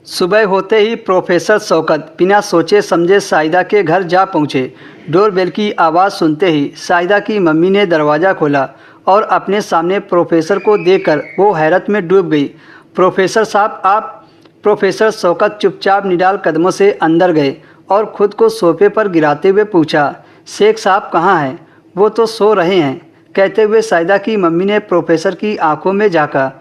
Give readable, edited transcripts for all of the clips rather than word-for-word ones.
सुबह होते ही प्रोफेसर शौकत बिना सोचे समझे साहिदा के घर जा पहुँचे। डोरबेल की आवाज़ सुनते ही साहिदा की मम्मी ने दरवाज़ा खोला और अपने सामने प्रोफेसर को देखकर वो हैरत में डूब गई। प्रोफेसर साहब आप। प्रोफेसर शौकत चुपचाप निडाल कदमों से अंदर गए और ख़ुद को सोफे पर गिराते हुए पूछा, शेख साहब कहाँ हैं? वो तो सो रहे हैं। कहते हुए साहिदा की मम्मी ने प्रोफेसर की आंखों में झाँका।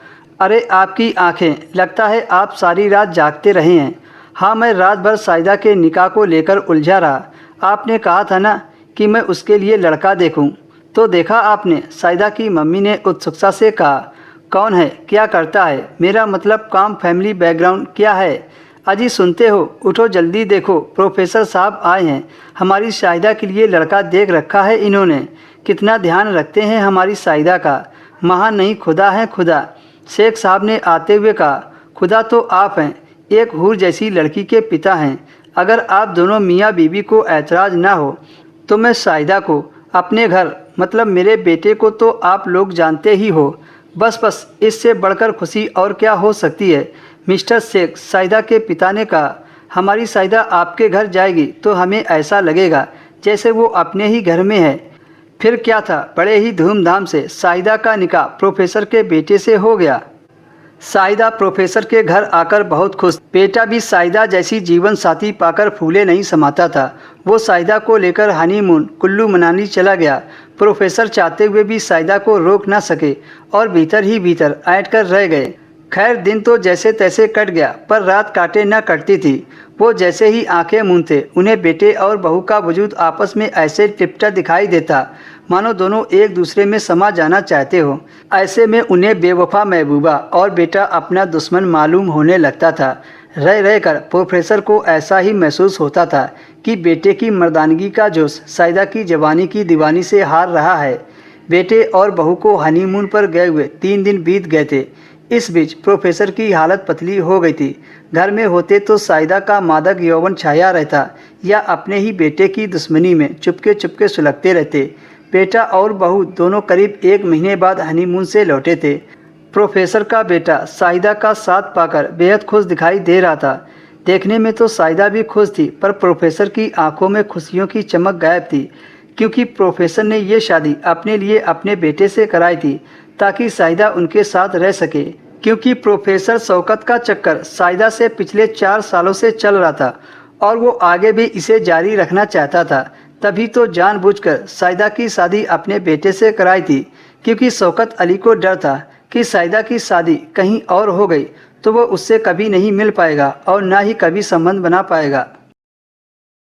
अरे आपकी आंखें, लगता है आप सारी रात जागते रहे हैं। हाँ, मैं रात भर साहिदा के निकाह को लेकर उलझा रहा। आपने कहा था ना कि मैं उसके लिए लड़का देखूं, तो देखा आपने? साहिदा की मम्मी ने उत्सुकता से कहा। कौन है? क्या करता है? मेरा मतलब काम, फैमिली बैकग्राउंड क्या है? अजी सुनते हो? उठो जल्दी, देखो प्रोफेसर साहब आए हैं। हमारी साहिदा के लिए लड़का देख रखा है इन्होंने। कितना ध्यान रखते हैं हमारी साहिदा का। महान नहीं, खुदा है खुदा। शेख साहब ने आते हुए कहा। खुदा तो आप हैं, एक हूर जैसी लड़की के पिता हैं। अगर आप दोनों मियाँ बीवी को ऐतराज़ ना हो तो मैं साहिदा को अपने घर, मतलब मेरे बेटे को तो आप लोग जानते ही हो। बस बस, इससे बढ़कर खुशी और क्या हो सकती है मिस्टर शेख? साहिदा के पिता ने कहा। हमारी साहिदा आपके घर जाएगी तो हमें ऐसा लगेगा जैसे वो अपने ही घर में है। फिर क्या था, बड़े ही धूमधाम से साहिदा का निकाह प्रोफेसर के बेटे से हो गया। साहिदा प्रोफेसर के घर आकर बहुत खुश। बेटा भी साहिदा जैसी जीवन साथी पाकर फूले नहीं समाता था। वो साहिदा को लेकर हनीमून कुल्लू मनाली चला गया। प्रोफेसर चाहते हुए भी साहिदा को रोक ना सके और भीतर ही भीतर ऐंठ कर रह गए। खैर, दिन तो जैसे तैसे कट गया, पर रात काटे न कटती थी। वो जैसे ही आंखें मूंदते उन्हें बेटे और बहू का वजूद आपस में ऐसे लिपटा दिखाई देता मानो दोनों एक दूसरे में समा जाना चाहते हो। ऐसे में उन्हें बेवफा महबूबा और बेटा अपना दुश्मन मालूम होने लगता था। रह रह कर प्रोफेसर को ऐसा ही महसूस होता था कि बेटे की मर्दानगी का जोश साहिदा की जवानी की दीवानी से हार रहा है। बेटे और बहू को हनीमून पर गए हुए 3 दिन बीत गए थे। इस बीच प्रोफेसर की हालत पतली हो गई थी। घर में होते तो साहिदा का मादक यौवन छाया रहता या अपने ही बेटे की दुश्मनी में चुपके चुपके सुलगते रहते। बेटा और बहू दोनों करीब 1 महीने बाद हनीमून से लौटे थे। प्रोफेसर का बेटा साहिदा का साथ पाकर बेहद खुश दिखाई दे रहा था। देखने में तो साहिदा भी खुश थी, पर प्रोफेसर की आंखों में खुशियों की चमक गायब थी, क्योंकि प्रोफेसर ने ये शादी अपने लिए अपने बेटे से कराई थी ताकि साहिदा उनके साथ रह सके। क्योंकि प्रोफेसर शौकत का चक्कर साहिदा से पिछले 4 सालों से चल रहा था और वो आगे भी इसे जारी रखना चाहता था, तभी तो जानबूझकर साहिदा की शादी अपने बेटे से कराई थी। क्योंकि शौकत अली को डर था कि साहिदा की शादी कहीं और हो गई तो वो उससे कभी नहीं मिल पाएगा और ना ही कभी संबंध बना पाएगा।